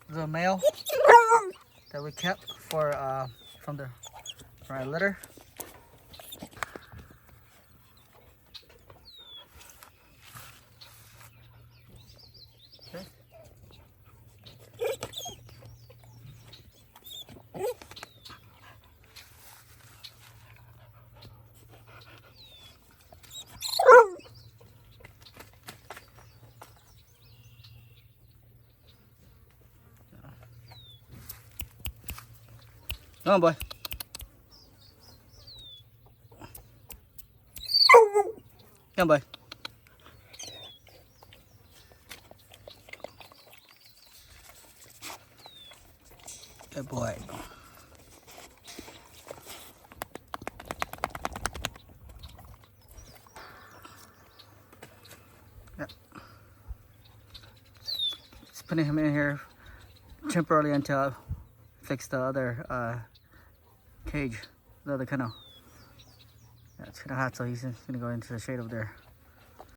the male that we kept for from our litter. Okay. Come on, boy. Come on, boy. Good boy. Yep. Just putting him in here temporarily until I fix the other cage, the other kennel. Yeah, it's kind of hot, so he's gonna go into the shade over there.